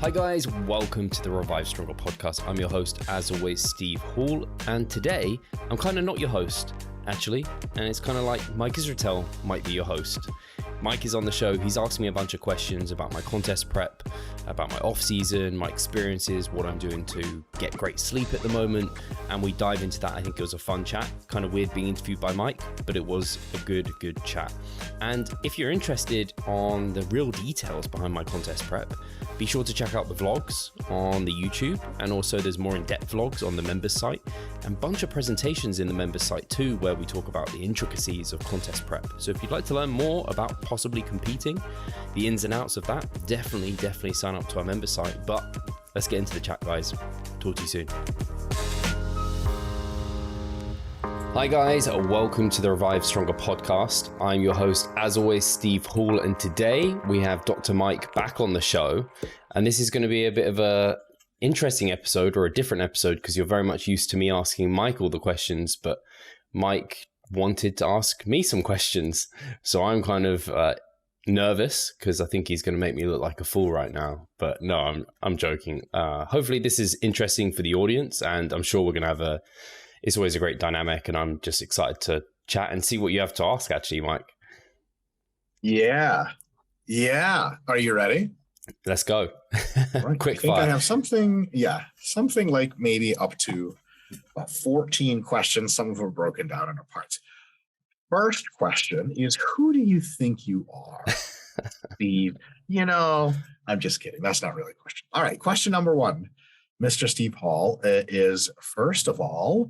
Hi guys, welcome to the Revive Stronger podcast. I'm your host, as always, Steve Hall, and today I'm kind of not your host, actually, and it's kind of like Mike Israetel might be your host. Mike is on the show. He's asked me a bunch of questions about my contest prep, about my off season, my experiences, what I'm doing to get great sleep at the moment, and we dive into that. I think it was a fun chat. Kind of weird being interviewed by Mike, but it was a good chat. And if you're interested on the real details behind my contest prep, be sure to check out the vlogs on the YouTube, and also there's more in-depth vlogs on the members site and a bunch of presentations in the members site too, where we talk about the intricacies of contest prep. So if you'd like to learn more about possibly competing, the ins and outs of that, definitely sign up to our members site. But let's get into the chat, guys. Talk to you soon. Hi guys, welcome to the Revive Stronger podcast. I'm your host, as always, Steve Hall, and today we have Dr. Mike back on the show. And this is going to be a bit of a interesting episode, or a different episode, because you're very much used to me asking Mike all the questions, but Mike wanted to ask me some questions. So I'm kind of nervous because I think he's going to make me look like a fool right now. But no, I'm joking. Hopefully this is interesting for the audience, and I'm sure we're going to have it's always a great dynamic, and I'm just excited to chat and see what you have to ask, actually, Mike. Yeah. Are you ready? Let's go. Right. Quick I think fire. I have something like maybe up to 14 questions. Some of them are broken down into parts. First question is, who do you think you are, Steve? I'm just kidding. That's not really a question. All right. Question number one, Mr. Steve Hall, is, first of all,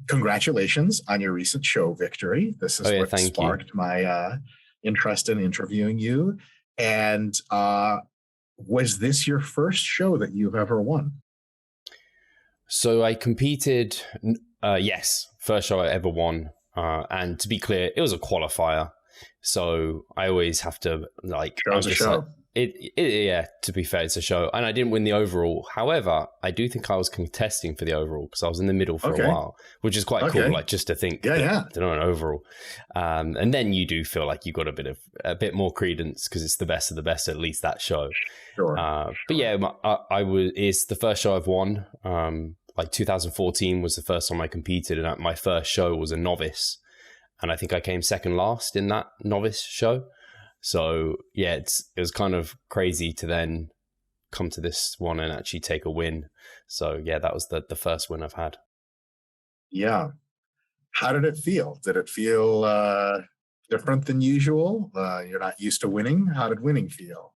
congratulations on your recent show victory. This is what sparked my interest in interviewing you. And was this your first show that you've ever won? So I competed, yes, first show I ever won. And to be clear, it was a qualifier. So I always have to Show's a show. Yeah, to be fair, it's a show. And I didn't win the overall. However, I do think I was contesting for the overall because I was in the middle for a while, which is quite cool. Like, just to think, to know an overall. And then you do feel like you got a bit more credence because it's the best of the best, at least that show. Sure. But yeah, it's the first show I've won. 2014 was the first time I competed, and my first show was a novice. And I think I came second last in that novice show. So yeah, it was kind of crazy to then come to this one and actually take a win. So yeah, that was the first win I've had. Yeah. How did it feel? Did it feel different than usual? You're not used to winning. How did winning feel?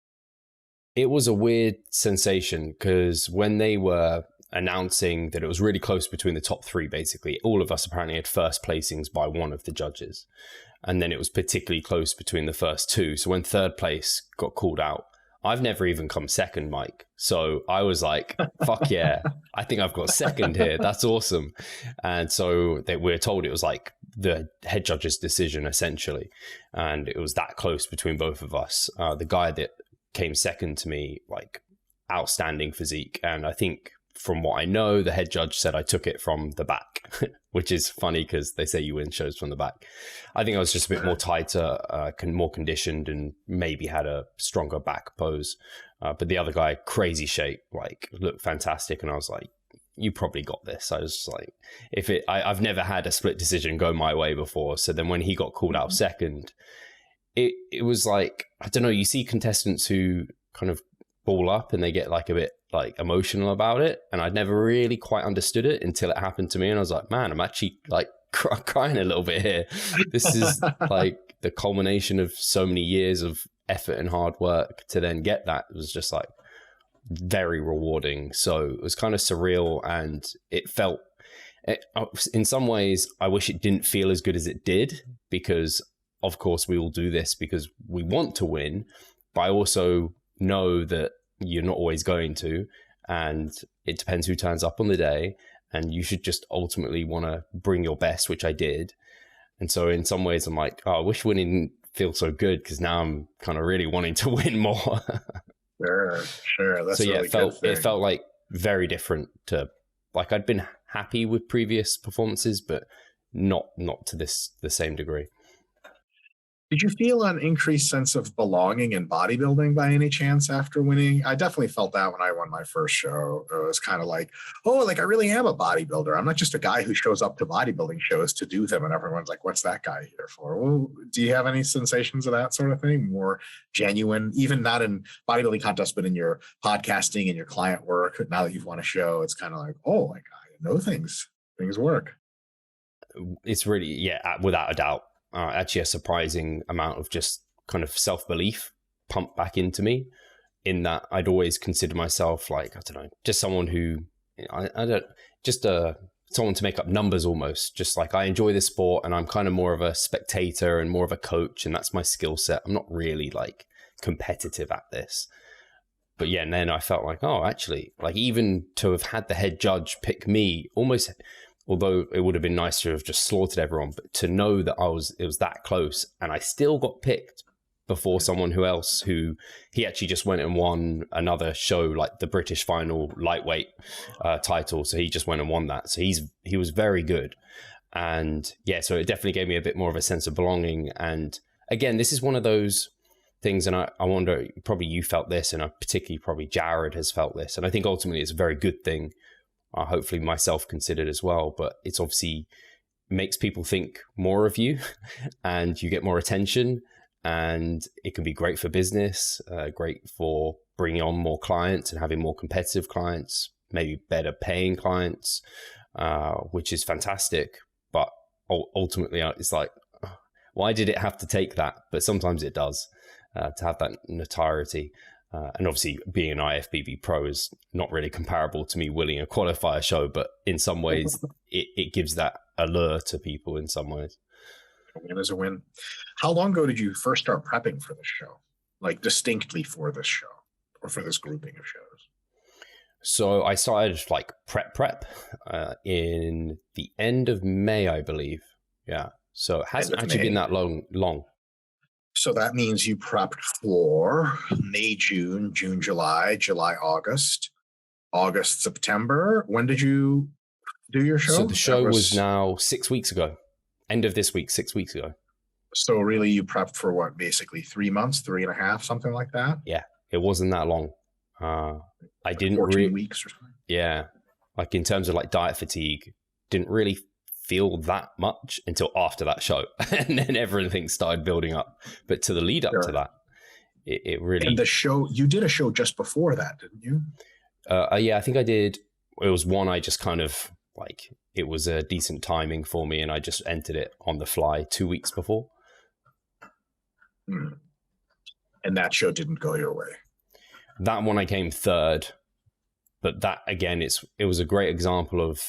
It was a weird sensation because when they were announcing that it was really close between the top three, basically, all of us apparently had first placings by one of the judges. And then it was particularly close between the first two. So when third place got called out, I've never even come second, Mike. So I was like, fuck yeah, I think I've got second here. That's awesome. And so we were told it was like the head judge's decision, essentially. And it was that close between both of us. The guy that came second to me, like, outstanding physique. And I think from what I know, the head judge said I took it from the back, which is funny because they say you win shows from the back. I think I was just a bit more tighter, more conditioned, and maybe had a stronger back pose. But the other guy, crazy shape, like, looked fantastic. And I was like, you probably got this. I was just like, I've never had a split decision go my way before. So then when he got called out second, it was like, I don't know, you see contestants who kind of ball up and they get like a bit like emotional about it, and I'd never really quite understood it until it happened to me, and I was like, man, I'm actually like crying a little bit here. This is like the culmination of so many years of effort and hard work to then get that. It was just like very rewarding. So it was kind of surreal, and it felt, in some ways, I wish it didn't feel as good as it did, because of course we all do this because we want to win, but I also know that you're not always going to, and it depends who turns up on the day, and you should just ultimately want to bring your best, which I did. And so in some ways I'm like, oh, I wish winning didn't feel so good, because now I'm kind of really wanting to win more. Sure. That's so yeah, really it felt like very different to, like, I'd been happy with previous performances, but not to the same degree. Did you feel an increased sense of belonging in bodybuilding by any chance after winning? I definitely felt that when I won my first show. It was kind of like, oh, like I really am a bodybuilder. I'm not just a guy who shows up to bodybuilding shows to do them. And everyone's like, what's that guy here for? Well, do you have any sensations of that sort of thing? More genuine, even not in bodybuilding contests, but in your podcasting and your client work. Now that you've won a show, it's kind of like, oh, like I know things work. It's really, yeah, without a doubt. Actually a surprising amount of just kind of self-belief pumped back into me, in that I'd always consider myself like, I don't know, just someone who, I don't, just someone to make up numbers almost. Just like I enjoy this sport and I'm kind of more of a spectator and more of a coach, and that's my skill set. I'm not really like competitive at this. But yeah, and then I felt like, oh, actually, like even to have had the head judge pick me almost, although it would have been nice to have just slaughtered everyone, but to know that it was that close, and I still got picked before someone who he actually just went and won another show, like the British final lightweight title. So he just went and won that. So he was very good. And yeah, so it definitely gave me a bit more of a sense of belonging. And again, this is one of those things, and I wonder, probably you felt this, and particularly probably Jared has felt this. And I think ultimately it's a very good thing. Hopefully myself considered as well, but it's obviously makes people think more of you and you get more attention, and it can be great for business, great for bringing on more clients and having more competitive clients, maybe better paying clients, which is fantastic. But ultimately it's like, why did it have to take that? But sometimes it does, to have that notoriety. And obviously being an IFBB pro is not really comparable to me winning a qualifier show, but in some ways it gives that allure to people in some ways. A win is a win. How long ago did you first start prepping for this show? Like distinctly for this show or for this grouping of shows? So I started like prep in the end of May, I believe. Yeah. So it hasn't actually been that long. So that means you prepped for May, June, July, August, September. When did you do your show? So the show was now 6 weeks ago. End of this week, 6 weeks ago. So really you prepped for what, basically 3 months, 3.5, something like that? Yeah, it wasn't that long. I didn't 14 weeks or something. Yeah. Like in terms of like diet fatigue, didn't really feel that much until after that show. And then everything started building up. But to the lead up to that, it really... And the show, you did a show just before that, didn't you? Yeah, I think I did. It was one I just kind of like, it was a decent timing for me and I just entered it on the fly 2 weeks before. And that show didn't go your way. That one I came third. But that, again, it was a great example of,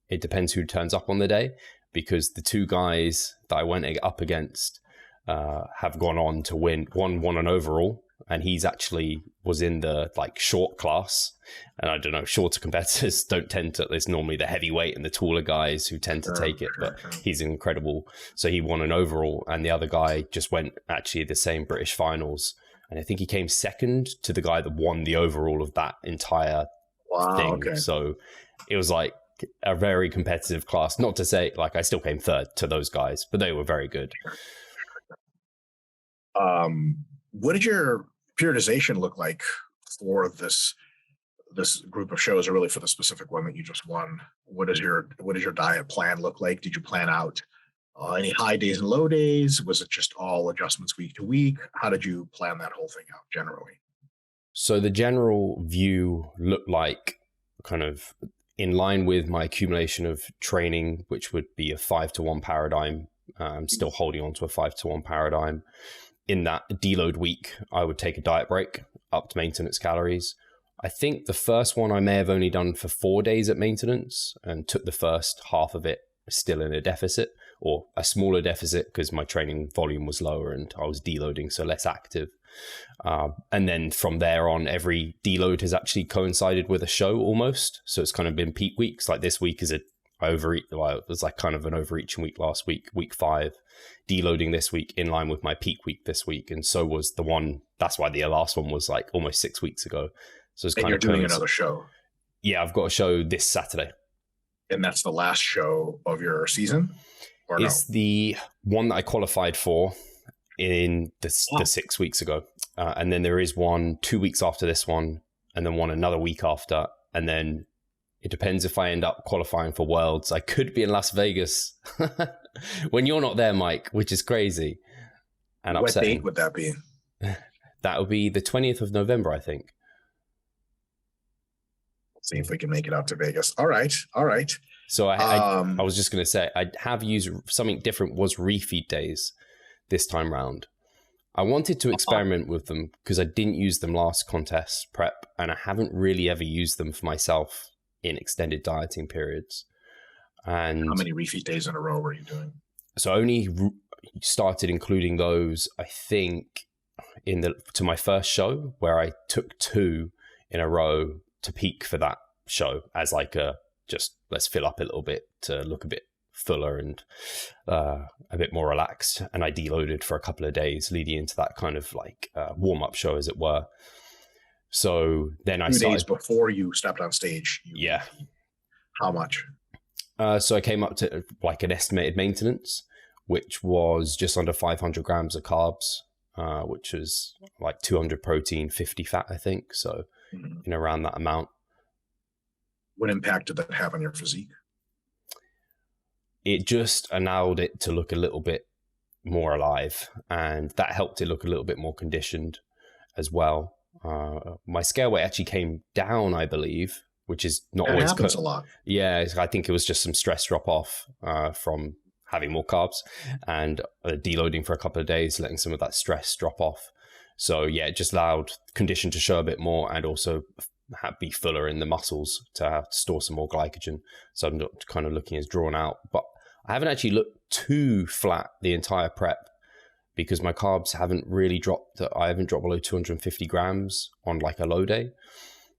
it depends who turns up on the day, because the two guys that I went up against have gone on to win. One won an overall, and he's actually was in the like short class. And I don't know, shorter competitors don't tend to, it's normally the heavyweight and the taller guys who tend to take it, but he's incredible. So he won an overall, and the other guy just went actually the same British finals. And I think he came second to the guy that won the overall of that entire thing. Okay. So it was like a very competitive class. Not to say like I still came third to those guys, but they were very good. What did your periodization look like for this group of shows, or really for the specific one that you just won? What does your diet plan look like? Did you plan out any high days and low days? Was it just all adjustments week to week? How did you plan that whole thing out generally? So the general view looked like kind of in line with my accumulation of training, which would be a 5-to-1 paradigm. I'm still holding on to a 5-to-1 paradigm. In that deload week, I would take a diet break up to maintenance calories. I think the first one I may have only done for 4 days at maintenance and took the first half of it still in a deficit, or a smaller deficit because my training volume was lower and I was deloading, so less active. And then from there on, every deload has actually coincided with a show almost. So it's kind of been peak weeks. Like this week is it was like kind of an overreaching week last week, week 5, deloading this week in line with my peak week this week. And so was the one, that's why the last one was like almost 6 weeks ago. So it's kind of doing another show. Yeah, I've got a show this Saturday. And that's the last show of your season? Or it's the one that I qualified for. in the 6 weeks ago. And then there is one 2 weeks after this one, and then one another week after. And then it depends if I end up qualifying for Worlds. I could be in Las Vegas when you're not there, Mike, which is crazy and upsetting. What date would that be? That would be the 20th of November, I think. See if we can make it out to Vegas. All right. All right. So I was just going to say, I have used something different, was refeed days this time round. I wanted to experiment with them because I didn't use them last contest prep, and I haven't really ever used them for myself in extended dieting periods. And how many refeed days in a row were you doing? So I only started including those, I think, to my first show, where I took 2 in a row to peak for that show as like just let's fill up a little bit to look a bit fuller and a bit more relaxed. And I deloaded for a couple of days leading into that kind of like warm-up show, as it were. So then 2 days before you stepped on stage. Yeah. How much? So I came up to like an estimated maintenance, which was just under 500 grams of carbs, which was like 200 protein, 50 fat, I think. So in around that amount. What impact did that have on your physique? It just allowed it to look a little bit more alive, and that helped it look a little bit more conditioned as well. My scale weight actually came down, I believe, which is not that always happens a lot. Yeah, I think it was just some stress drop off from having more carbs and deloading for a couple of days, letting some of that stress drop off. So yeah, it just allowed condition to show a bit more, and also be fuller in the muscles to store some more glycogen. So I'm not kind of looking as drawn out, but I haven't actually looked too flat the entire prep because my carbs haven't really dropped. I haven't dropped below 250 grams on like a low day,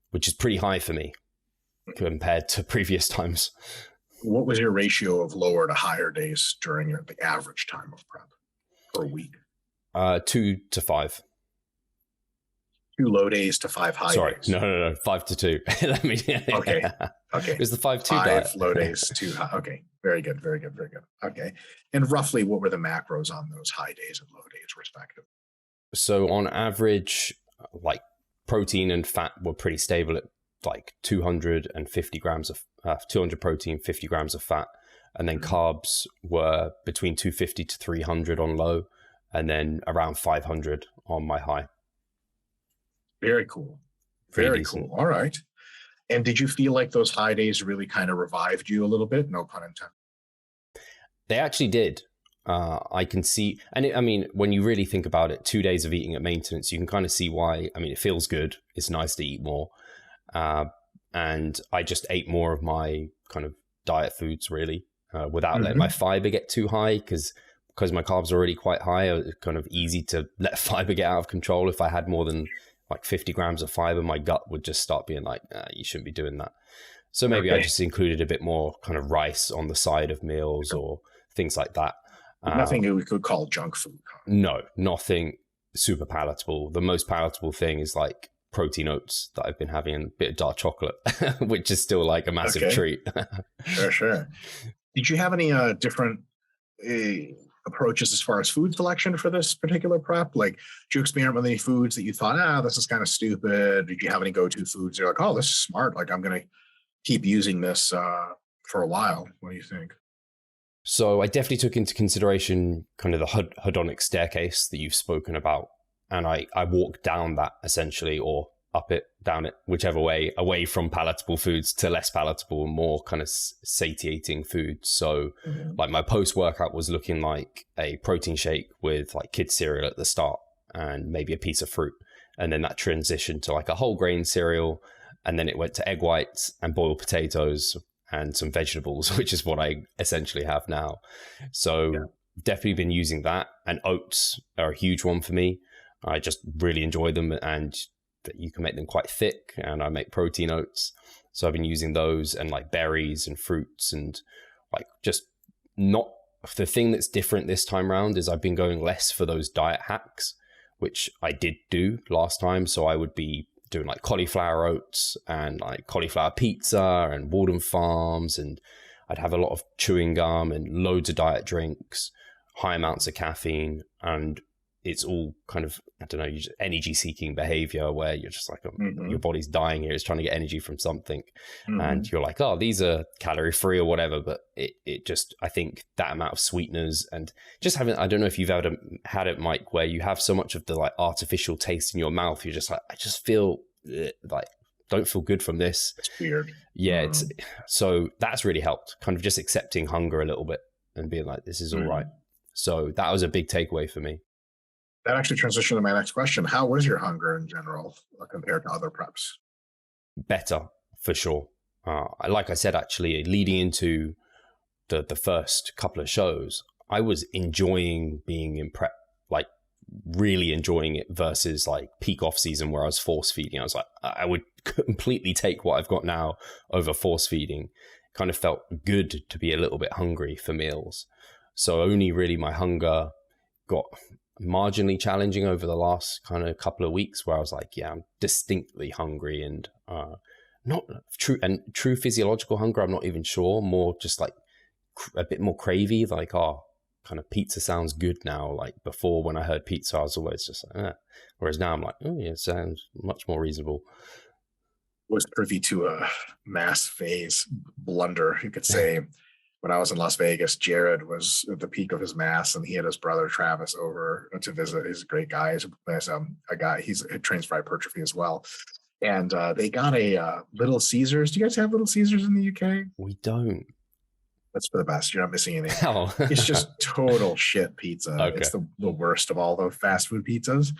which is pretty high for me compared to previous times. What was your ratio of lower to higher days during the average time of prep per week? 2 to 5. 2 low days to 5 high days. No. 5 to 2. Okay. It was the 5-2 5 diet. low days, 2 high. Okay. Very good. Okay. And roughly, what were the macros on those high days and low days, respectively? So on average, like protein and fat were pretty stable at like 250 grams of 200 protein, 50 grams of fat. And then carbs were between 250 to 300 on low, and then around 500 on my high. Very cool. Very cool. All right. And did you feel like those high days really kind of revived you a little bit? No pun intended. They actually did. I can see, and I mean, when you really think about it, 2 days of eating at maintenance, you can kind of see why. I mean, it feels good. It's nice to eat more. And I just ate more of my kind of diet foods, really, without letting my fiber get too high, because my carbs are already quite high. It was kind of easy to let fiber get out of control. If I had more than like 50 grams of fiber, my gut would just start being like, you shouldn't be doing that. So maybe I just included a bit more kind of rice on the side of meals or things like that. Nothing we could call junk food. No, nothing super palatable. The most palatable thing is like protein oats that I've been having, and a bit of dark chocolate, which is still like a massive treat. Sure. Did you have any different approaches as far as food selection for this particular prep? Like, did you experiment with any foods that you thought, this is kind of stupid? Did you have any go-to foods? You're like, oh, this is smart. Like, I'm going to keep using this for a while. What do you think? So I definitely took into consideration kind of the hedonic staircase that you've spoken about. And I walked down that essentially, or up it, down it, whichever way, away from palatable foods to less palatable, more kind of satiating foods. So like my post-workout was looking like a protein shake with like kids cereal at the start and maybe a piece of fruit. And then that transitioned to like a whole grain cereal. And then it went to egg whites and boiled potatoes and some vegetables, which is what I essentially have now. So definitely been using that. And oats are a huge one for me. I just really enjoy them, and that you can make them quite thick, and I make protein oats. So I've been using those, and like berries and fruits, and like just not the thing that's different this time around is I've been going less for those diet hacks, which I did do last time. So I would be doing like cauliflower oats and like cauliflower pizza and Walden Farms, and I'd have a lot of chewing gum and loads of diet drinks, high amounts of caffeine, and it's all kind of, I don't know, energy seeking behavior where you're just like, Mm-hmm. your body's dying here. It's trying to get energy from something. Mm-hmm. And you're like, oh, these are calorie free or whatever. But it just, I think that amount of sweeteners and just having, I don't know if you've ever had it, Mike, where you have so much of the like artificial taste in your mouth. You're just like, I just feel like, don't feel good from this. It's weird. Yeah. So that's really helped, kind of just accepting hunger a little bit and being like, this is all right. So that was a big takeaway for me. That actually transitioned to my next question. How was your hunger in general compared to other preps? Better, for sure. Like I said, actually, leading into the first couple of shows, I was enjoying being in prep, like really enjoying it versus like peak off season where I was force feeding. I was like, I would completely take what I've got now over force feeding. Kind of felt good to be a little bit hungry for meals. So only really my hunger got marginally challenging over the last kind of couple of weeks where I was like, yeah, I'm distinctly hungry and not true physiological hunger. I'm not even sure, more just like a bit more cravey, like, kind of pizza sounds good now. Like before when I heard pizza, I was always just like, eh. Whereas now I'm like, oh yeah, it sounds much more reasonable. Was privy to a mass phase blunder, you could say. When I was in Las Vegas, Jared was at the peak of his mass, and he had his brother Travis over to visit. He's a great guy. He's a guy. He trains for hypertrophy as well. And they got a Little Caesars. Do you guys have Little Caesars in the UK? We don't. That's for the best. You're not missing anything. Oh. It's just total shit pizza. Okay. It's the worst of all the fast food pizzas.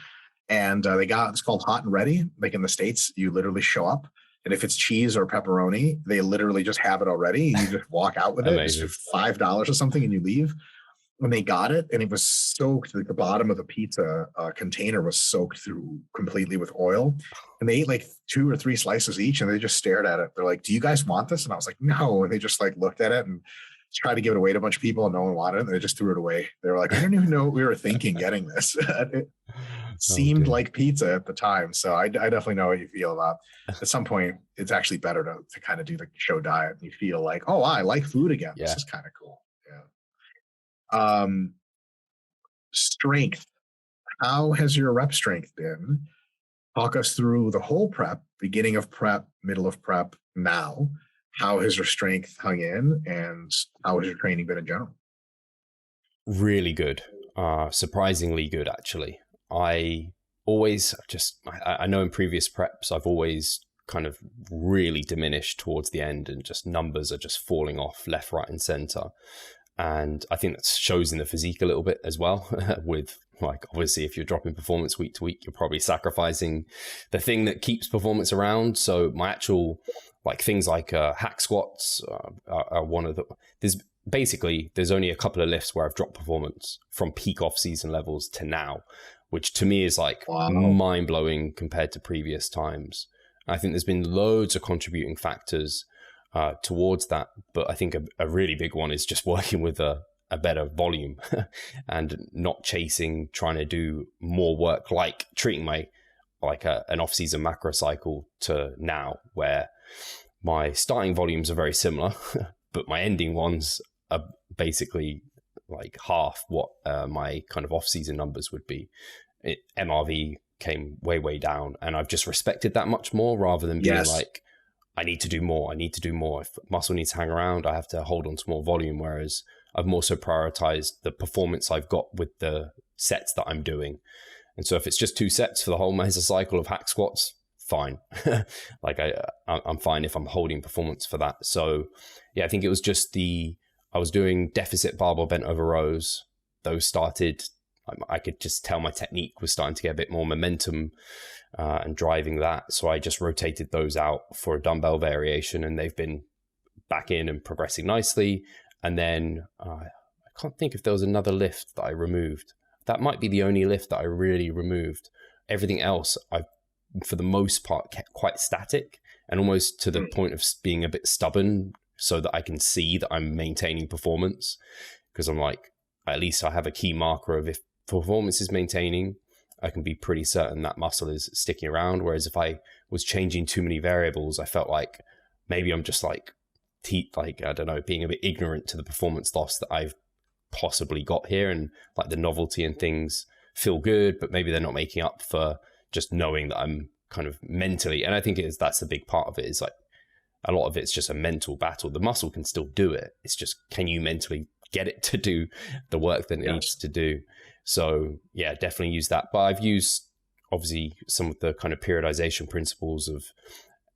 And it's called Hot and Ready. Like in the States, you literally show up. And if it's cheese or pepperoni, they literally just have it already. You just walk out with it. It's $5 or something and you leave. When they got it, and it was soaked, like the bottom of the pizza container was soaked through completely with oil. And they ate like 2 or 3 slices each and they just stared at it. They're like, do you guys want this? And I was like, no. And they just like looked at it and tried to give it away to a bunch of people and no one wanted it. And they just threw it away. They were like, I don't even know what we were thinking getting this. It seemed like pizza at the time. So I definitely know what you feel about. At some point, it's actually better to kind of do the show diet. And you feel like, oh, I like food again. Yeah. This is kind of cool. Yeah. Strength. How has your rep strength been? Talk us through the whole prep, beginning of prep, middle of prep, now. How has your strength hung in, and how has your training been in general? Really good. Surprisingly good, actually. I always I know in previous preps, I've always kind of really diminished towards the end and just numbers are just falling off left, right, and center. And I think that shows in the physique a little bit as well with like, obviously, if you're dropping performance week to week, you're probably sacrificing the thing that keeps performance around. So my actual like things like hack squats are one of the, there's only a couple of lifts where I've dropped performance from peak off season levels to now, which to me is like mind blowing compared to previous times. I think there's been loads of contributing factors towards that. But I think a really big one is just working with a better volume and not trying to do more work, like treating my an off-season macro cycle to now, where my starting volumes are very similar, but my ending ones are basically like half what my kind of off-season numbers would be. MRV came way down, and I've just respected that much more rather than being like, I need to do more. If muscle needs to hang around, I have to hold on to more volume. Whereas I've more so prioritized the performance I've got with the sets that I'm doing. And so if it's just 2 sets for the whole mesocycle of hack squats, fine. Like I'm fine if I'm holding performance for that. So yeah, I think it was just I was doing deficit barbell bent over rows. Those started, I could just tell my technique was starting to get a bit more momentum and driving that. So I just rotated those out for a dumbbell variation, and they've been back in and progressing nicely. And then I can't think if there was another lift that I removed. That might be the only lift that I really removed. Everything else, I've, for the most part, kept quite static and almost to the point of being a bit stubborn so that I can see that I'm maintaining performance. Because I'm like, at least I have a key marker of if performance is maintaining, I can be pretty certain that muscle is sticking around. Whereas if I was changing too many variables, I felt like maybe I'm just like I don't know, being a bit ignorant to the performance loss that I've possibly got here, and like the novelty and things feel good, but maybe they're not making up for just knowing that I'm kind of mentally. And I think that's the big part of it, is like a lot of it's just a mental battle. The muscle can still do it. It's just, can you mentally get it to do the work that it needs to do? So yeah, definitely use that. But I've used obviously some of the kind of periodization principles of,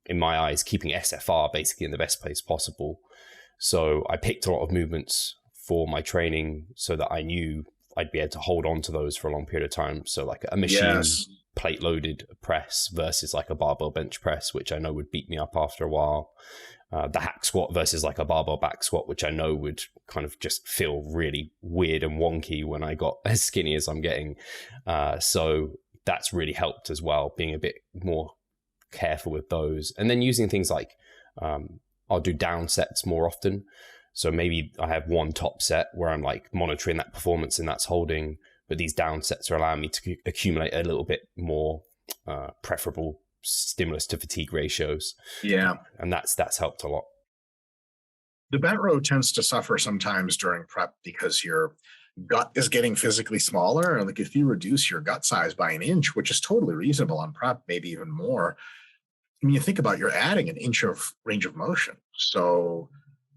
in my eyes, keeping SFR basically in the best place possible. So I picked a lot of movements for my training so that I knew I'd be able to hold on to those for a long period of time. So like a machine plate loaded press versus like a barbell bench press, which I know would beat me up after a while. The hack squat versus like a barbell back squat, which I know would kind of just feel really weird and wonky when I got as skinny as I'm getting. So that's really helped as well, being a bit more careful with those. And then using things like, I'll do down sets more often. So maybe I have one top set where I'm like monitoring that performance and that's holding, but these down sets are allowing me to accumulate a little bit more preferable stimulus to fatigue ratios. Yeah. And that's helped a lot. The bent row tends to suffer sometimes during prep because your gut is getting physically smaller. And like if you reduce your gut size by an inch, which is totally reasonable on prep, maybe even more, I mean, you think about, you're adding an inch of range of motion. So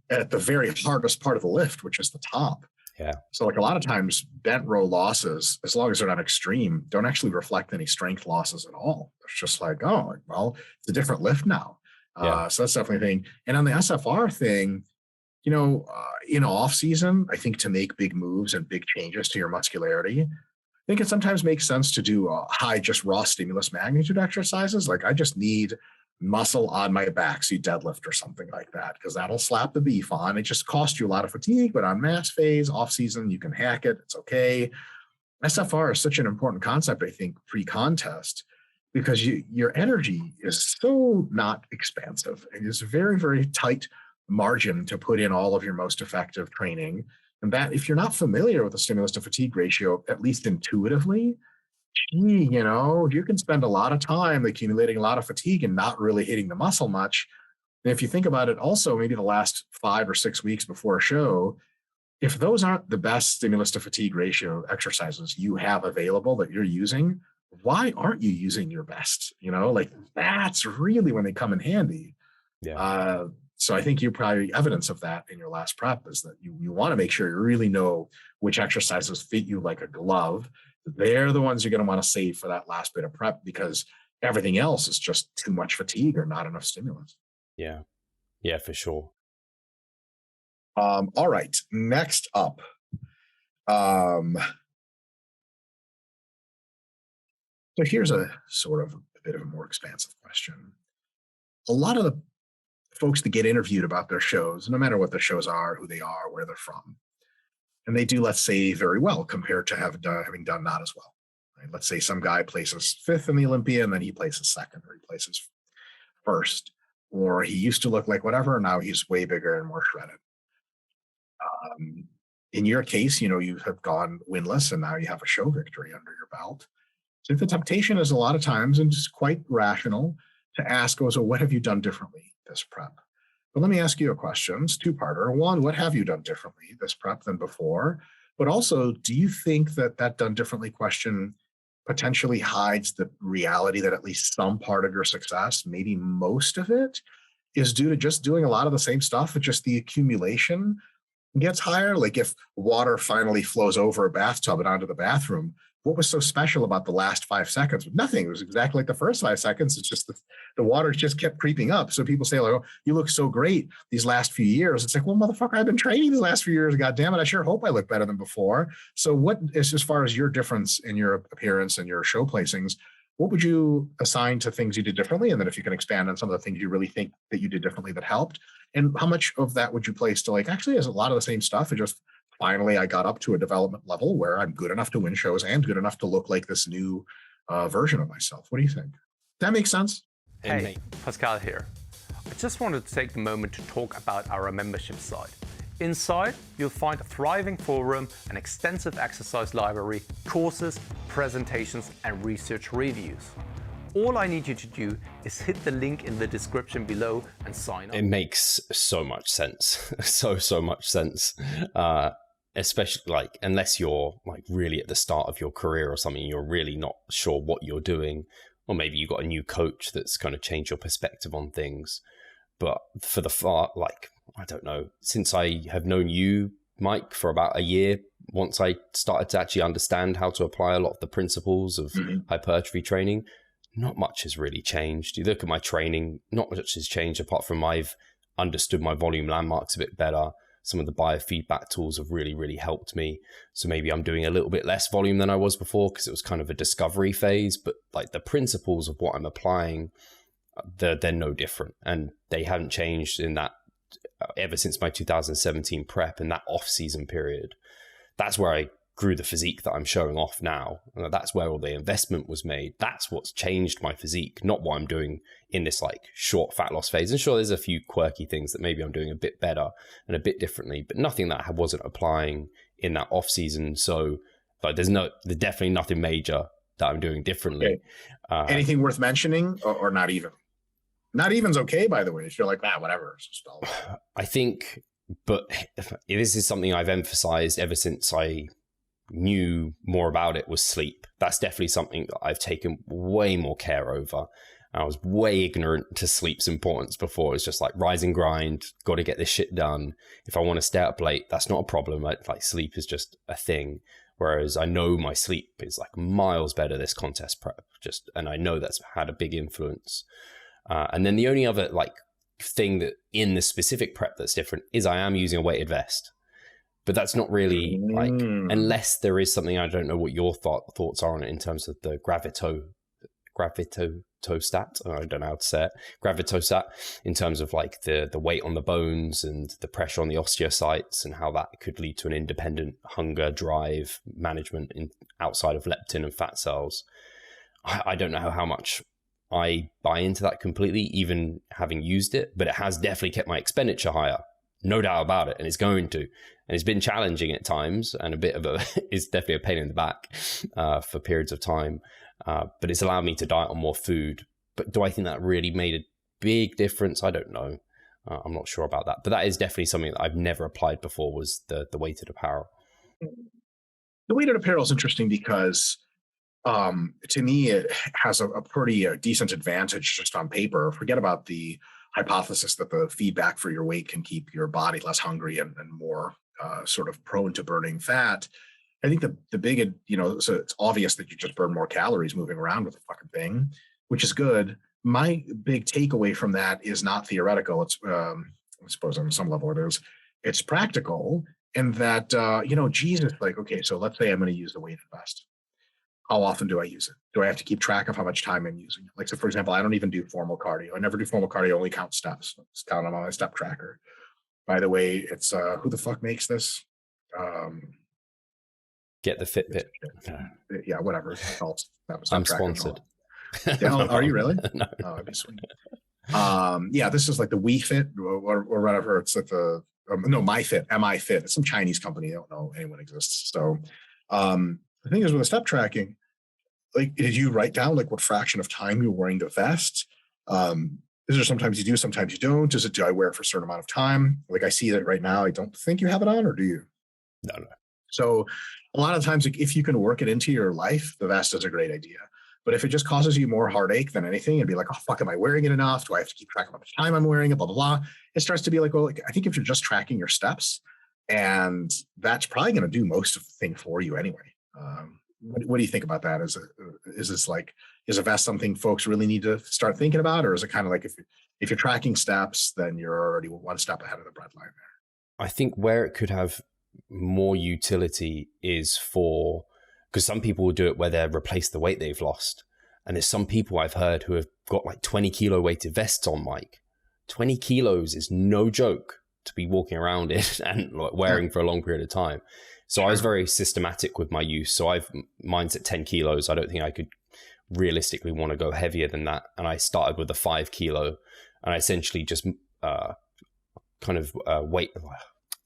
at the very hardest part of the lift, which is the top. Yeah. So like a lot of times bent row losses, as long as they're not extreme, don't actually reflect any strength losses at all. It's just like, oh, well, it's a different lift now. So that's definitely a thing. And on the SFR thing, you know, in off season, I think to make big moves and big changes to your muscularity, I think it sometimes makes sense to do high, just raw stimulus magnitude exercises. Like I just need muscle on my back, so you deadlift or something like that, because that'll slap the beef on. It just costs you a lot of fatigue, but on mass phase, off season, you can hack it. It's okay. SFR is such an important concept, I think, pre-contest, because your energy is so not expansive. It is a very, very tight margin to put in all of your most effective training. And that, if you're not familiar with the stimulus to fatigue ratio, at least intuitively, you know, you can spend a lot of time accumulating a lot of fatigue and not really hitting the muscle much. And if you think about it also, maybe the last 5 or 6 weeks before a show, if those aren't the best stimulus to fatigue ratio exercises you have available that you're using, why aren't you using your best? You know, like that's really when they come in handy. Yeah. So I think you probably evidence of that in your last prep is that you want to make sure you really know which exercises fit you like a glove. They're the ones you're going to want to save for that last bit of prep, because everything else is just too much fatigue or not enough stimulus. Yeah. Yeah, for sure. All right. Next up. So here's a sort of a bit of a more expansive question. A lot of the folks that get interviewed about their shows, no matter what the shows are, who they are, where they're from, and they do, let's say, very well compared to having done not as well. Right? Let's say some guy places 5th in the Olympia and then he places 2nd, or he places 1st, or he used to look like whatever, and now he's way bigger and more shredded. In your case, you know, you have gone winless and now you have a show victory under your belt. So the temptation is a lot of times, and it's quite rational, to ask, so what have you done differently this prep? But let me ask you a question. It's two-parter. One, what have you done differently this prep than before? But also, do you think that that done differently question potentially hides the reality that at least some part of your success, maybe most of it, is due to just doing a lot of the same stuff, but just the accumulation gets higher? Like if water finally flows over a bathtub and onto the bathroom, what was so special about the last 5 seconds? Nothing. It was exactly like the first 5 seconds. It's just the water just kept creeping up. So people say, like, oh, you look so great these last few years. It's like, well, motherfucker, I've been training these last few years. God damn it. I sure hope I look better than before. So what is, as far as your difference in your appearance and your show placings, what would you assign to things you did differently? And then if you can expand on some of the things you really think that you did differently that helped, and how much of that would you place to, like, actually, there's a lot of the same stuff. It just, finally, I got up to a development level where I'm good enough to win shows and good enough to look like this new version of myself. What do you think? Does that make sense? Hey, Pascal here. I just wanted to take the moment to talk about our membership site. Inside, you'll find a thriving forum, an extensive exercise library, courses, presentations, and research reviews. All I need you to do is hit the link in the description below and sign up. It makes so much sense. So much sense. especially like unless you're like really at the start of your career or something, you're really not sure what you're doing, or maybe you've got a new coach that's kind of changed your perspective on things. But for I don't know, since I have known you, Mike, for about a year, once I started to actually understand how to apply a lot of the principles of hypertrophy training, not much has really changed. You look at my training, not much has changed apart from I've understood my volume landmarks a bit better. Some of the biofeedback tools have really, really helped me. So maybe I'm doing a little bit less volume than I was before because it was kind of a discovery phase, but like the principles of what I'm applying, they're no different. And they haven't changed in that ever since my 2017 prep and that off-season period. That's where I grew the physique that I'm showing off now. That's where all the investment was made. That's what's changed my physique, not what I'm doing in this like short fat loss phase. And sure, there's a few quirky things that maybe I'm doing a bit better and a bit differently, but nothing that I wasn't applying in that off season. So like there's definitely nothing major that I'm doing differently. Okay. Anything worth mentioning or not even? Not even's okay, by the way. If you're like, whatever. I think, but this is something I've emphasized ever since I knew more about it, was sleep. That's definitely something that I've taken way more care over. I was way ignorant to sleep's importance before. It's just like rise and grind, got to get this shit done. If I want to stay up late, that's not a problem. Like sleep is just a thing. Whereas I know my sleep is like miles better this contest prep, and I know that's had a big influence. And then the only other like thing that in the specific prep that's different is I am using a weighted vest. But that's not really like, unless there is something, I don't know what your thoughts are on it in terms of the gravitostat. I don't know how to say it. Gravitostat, in terms of like the weight on the bones and the pressure on the osteocytes and how that could lead to an independent hunger drive management outside of leptin and fat cells. I don't know how much I buy into that completely, even having used it, but it has definitely kept my expenditure higher. No doubt about it. And it's going to. And it's been challenging at times and it's definitely a pain in the back for periods of time. But it's allowed me to diet on more food. But do I think that really made a big difference? I don't know. I'm not sure about that. But that is definitely something that I've never applied before, was the weighted apparel. The weighted apparel is interesting because to me, it has a pretty decent advantage just on paper. Forget about the hypothesis that the feedback for your weight can keep your body less hungry and more sort of prone to burning fat. I think the big, so it's obvious that you just burn more calories moving around with the fucking thing, which is good. My big takeaway from that is not theoretical. It's, I suppose on some level it is. It's practical, and that, Jesus, like, okay, so let's say I'm going to use the weighted vest. How often do I use it? Do I have to keep track of how much time I'm using it? Like, so for example, I don't even do formal cardio. I never do formal cardio, only count steps. Just count them on my step tracker. By the way, it's who the fuck makes this? Get the Fitbit. Yeah, whatever. I'm sponsored. Yeah, are you really? No. Oh, that'd be sweet. This is like the Wii Fit or whatever. It's like the MyFit, MiFit. It's some Chinese company. I don't know anyone exists. So the thing is with the step tracking, like, did you write down like what fraction of time you're wearing the vest? Is there sometimes you do, sometimes you don't? Do I wear it for a certain amount of time? Like, I see that right now. I don't think you have it on, or do you? No. So a lot of times, like, if you can work it into your life, the vest is a great idea. But if it just causes you more heartache than anything, and be like, oh, fuck, am I wearing it enough? Do I have to keep track of how much time I'm wearing it? Blah, blah, blah. It starts to be like, well, like, I think if you're just tracking your steps, and that's probably going to do most of the thing for you anyway. What do you think about that? Is a vest something folks really need to start thinking about? Or is it kind of like, if you're tracking steps, then you're already one step ahead of the bread line there? I think where it could have more utility is because some people will do it where they replace the weight they've lost. And there's some people I've heard who have got like 20 kilo weighted vests on, Mike. 20 kilos is no joke to be walking around in and like wearing for a long period of time. So I was very systematic with my use. So mine's at 10 kilos. I don't think I could realistically want to go heavier than that. And I started with a 5 kilo, and I essentially just weight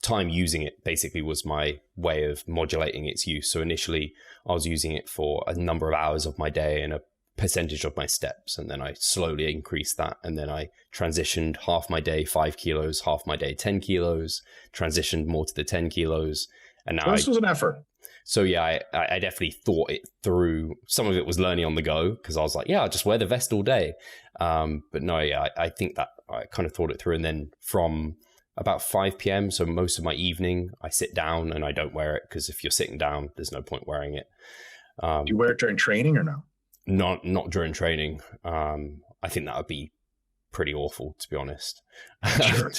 time using it basically was my way of modulating its use. So initially I was using it for a number of hours of my day and a percentage of my steps. And then I slowly increased that. And then I transitioned half my day, 5 kilos, half my day, 10 kilos, transitioned more to the 10 kilos. And now So this was an effort. So yeah, I definitely thought it through. Some of it was learning on the go because I was like, yeah, I'll just wear the vest all day. But no, yeah, I think that I kind of thought it through. And then from about 5 p.m., so most of my evening, I sit down and I don't wear it because if you're sitting down, there's no point wearing it. Do you wear it during training or no? Not during training. I think that would be pretty awful, to be honest. Sure.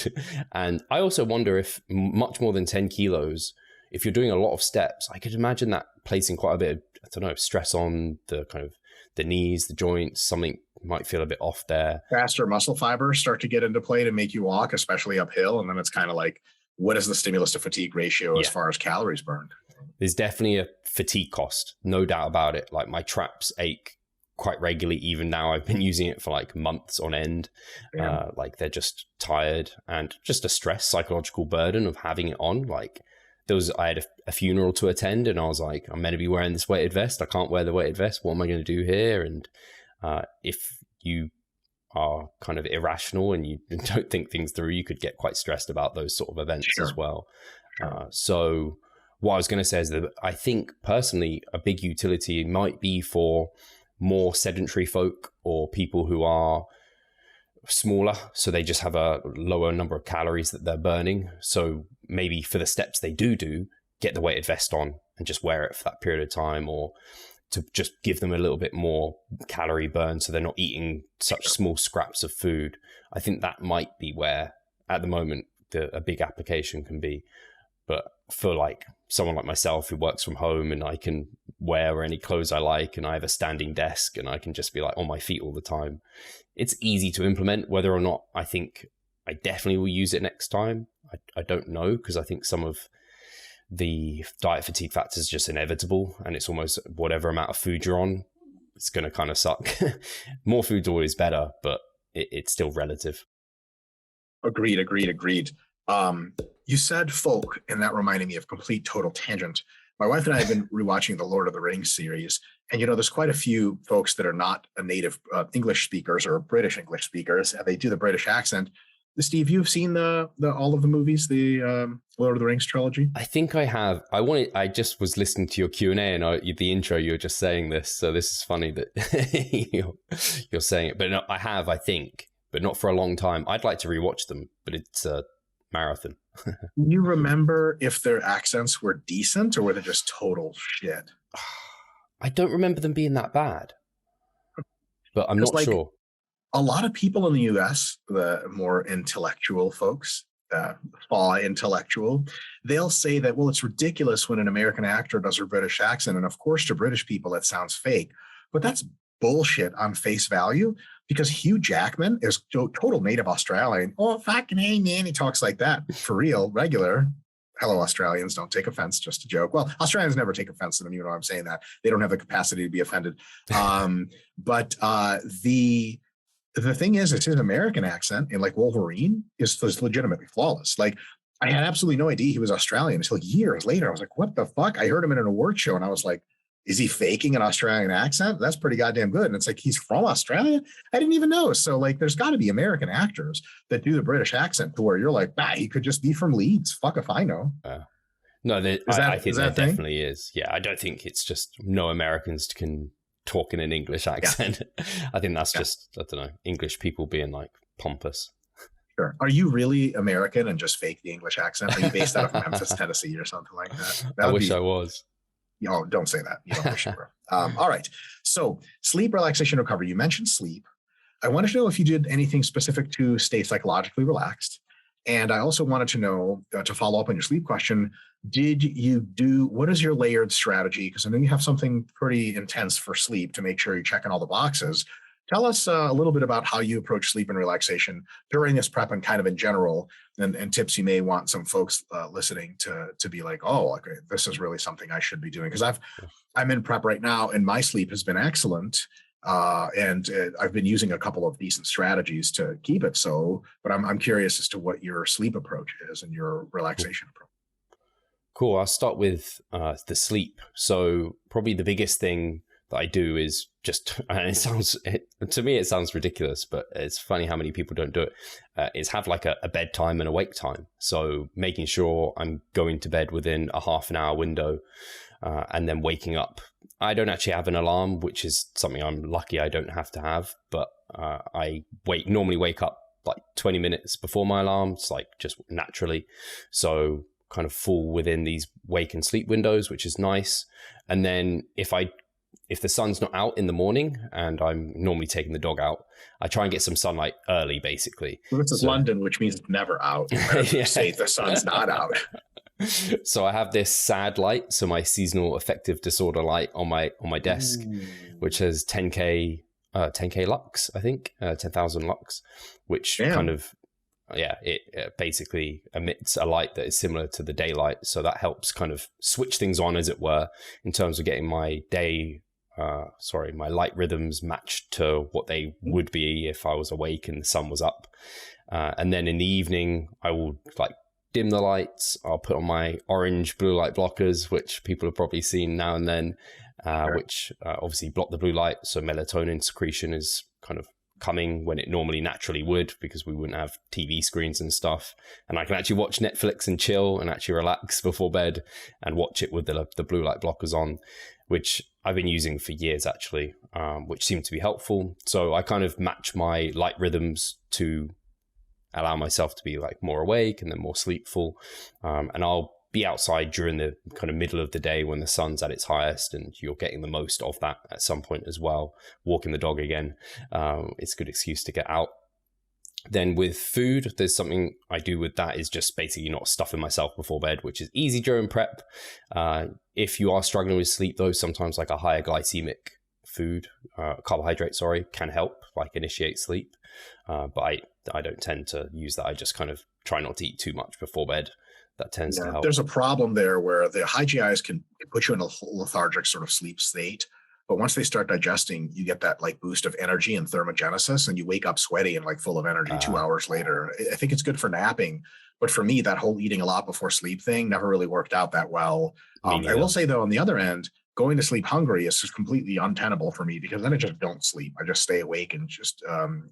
And I also wonder if much more than 10 kilos, if you're doing a lot of steps, I could imagine that placing quite a bit of, I don't know, stress on the kind of the knees, the joints, something might feel a bit off there. Faster muscle fibers start to get into play to make you walk, especially uphill. And then it's kind of like, what is the stimulus to fatigue ratio as far as calories burned? There's definitely a fatigue cost, no doubt about it. Like my traps ache quite regularly. Even now, I've been using it for like months on end. Like they're just tired and just a stress, psychological burden of having it on. Like I had a funeral to attend and I was like, I'm meant to be wearing this weighted vest. I can't wear the weighted vest. What am I going to do here? And if you are kind of irrational and you don't think things through, you could get quite stressed about those sort of events as well. So what I was going to say is that I think personally a big utility might be for more sedentary folk or people who are smaller, so they just have a lower number of calories that they're burning. So maybe for the steps they do, get the weighted vest on and just wear it for that period of time, or to just give them a little bit more calorie burn so they're not eating such small scraps of food. I think that might be where at the moment a big application can be. But for like someone like myself who works from home and I can wear any clothes I like and I have a standing desk and I can just be like on my feet all the time, it's easy to implement. Whether or not I think I definitely will use it next time, I don't know, because I think some of the diet fatigue factor is just inevitable and it's almost whatever amount of food you're on, it's going to kind of suck. More food's always better, but it's still relative. Agreed. You said folk, and that reminded me of complete total tangent. My wife and I have been rewatching the Lord of the Rings series, and there's quite a few folks that are not a native English speakers or British English speakers, and they do the British accent. Steve, you've seen the all of the movies, the Lord of the Rings trilogy? I think I have. I just was listening to your Q&A and the intro. You were just saying this, so this is funny that you're saying it. But no, I have, I think, but not for a long time. I'd like to rewatch them, but it's a marathon. You remember if their accents were decent or were they just total shit? I don't remember them being that bad, but I'm not sure. A lot of people in the US, the more intellectual folks, intellectual, they'll say that, well, it's ridiculous when an American actor does a British accent. And of course, to British people, that sounds fake. But that's bullshit on face value, because Hugh Jackman is total native Australian. Oh, fucking hey, man. He talks like that for real, regular. Hello, Australians. Don't take offense. Just a joke. Well, Australians never take offense to them. You know I'm saying that. They don't have the capacity to be offended. But the thing is, it's his American accent in like Wolverine is legitimately flawless. Like I had absolutely no idea he was Australian until years later. I was like, what the fuck? I heard him in an award show and I was like, is he faking an Australian accent? That's pretty goddamn good. And it's like, he's from Australia? I didn't even know. So like, there's got to be American actors that do the British accent to where you're like, he could just be from Leeds. Fuck if I know. No, I think there definitely is. Yeah, I don't think it's just no Americans can talk in an English accent. Yeah. I think that's just, I don't know, English people being like pompous. Sure. Are you really American and just fake the English accent? Are you based out of Memphis, Tennessee or something like that? I wish I was. Don't say that. You don't wish you were. All right. So sleep, relaxation, recovery. You mentioned sleep. I wanted to know if you did anything specific to stay psychologically relaxed. And I also wanted to know, to follow up on your sleep question, what is your layered strategy? Because I know you have something pretty intense for sleep to make sure you're checking all the boxes. Tell us a little bit about how you approach sleep and relaxation during this prep and kind of in general, and tips you may want some folks listening to be like, oh, okay, this is really something I should be doing. Because I'm in prep right now and my sleep has been excellent. And I've been using a couple of decent strategies to keep it so, but I'm curious as to what your sleep approach is and your relaxation approach. Cool. I'll start with the sleep. So probably the biggest thing that I do is just, and to me it sounds ridiculous, but it's funny how many people don't do it, is have like a bedtime and a wake time. So making sure I'm going to bed within a half an hour window, and then waking up. I don't actually have an alarm, which is something I'm lucky I don't have to have, but I normally wake up like 20 minutes before my alarm. It's like just naturally. So kind of fall within these wake and sleep windows, which is nice. And then if the sun's not out in the morning and I'm normally taking the dog out, I try and get some sunlight early, basically. Well, this is London, which means it's never out. Yeah. Say the sun's not out. So I have this SAD light, so my seasonal affective disorder light on my desk, which has 10K lux, I think, 10,000 lux, which kind of, it basically emits a light that is similar to the daylight. So that helps kind of switch things on, as it were, in terms of getting my my light rhythms matched to what they would be if I was awake and the sun was up. And then in the evening, I will like dim the lights. I'll put on my orange blue light blockers, which people have probably seen now and then, which obviously block the blue light. So melatonin secretion is kind of coming when it normally naturally would, because we wouldn't have TV screens and stuff. And I can actually watch Netflix and chill and actually relax before bed and watch it with the blue light blockers on, which I've been using for years actually, which seem to be helpful. So I kind of match my light rhythms to allow myself to be like more awake and then more sleepful. And I'll be outside during the kind of middle of the day when the sun's at its highest, and you're getting the most of that at some point as well. Walking the dog again, it's a good excuse to get out. Then with food, there's something I do with that is just basically not stuffing myself before bed, which is easy during prep. If you are struggling with sleep though, sometimes like a higher glycemic food, carbohydrate, can help, like initiate sleep. But I don't tend to use that. I just kind of try not to eat too much before bed. That tends to help. There's a problem there where the high GIs can put you in a lethargic sort of sleep state. But once they start digesting, you get that like boost of energy and thermogenesis, and you wake up sweaty and like full of energy 2 hours later. I think it's good for napping. But for me, that whole eating a lot before sleep thing never really worked out that well. I will say, though, on the other end, going to sleep hungry is just completely untenable for me, because then I just don't sleep. I just stay awake and just am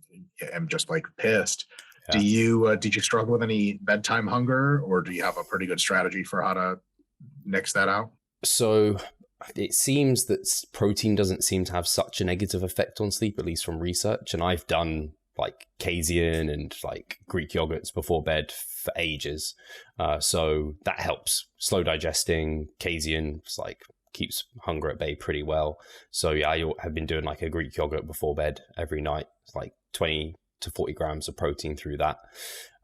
just like pissed. Yeah. Did you struggle with any bedtime hunger, or do you have a pretty good strategy for how to nix that out? So it seems that protein doesn't seem to have such a negative effect on sleep, at least from research. And I've done like casein and like Greek yogurts before bed for ages. So that helps. Slow digesting, casein, it's like keeps hunger at bay pretty well. So yeah, I have been doing like a Greek yogurt before bed every night. It's like 20 to 40 grams of protein through that.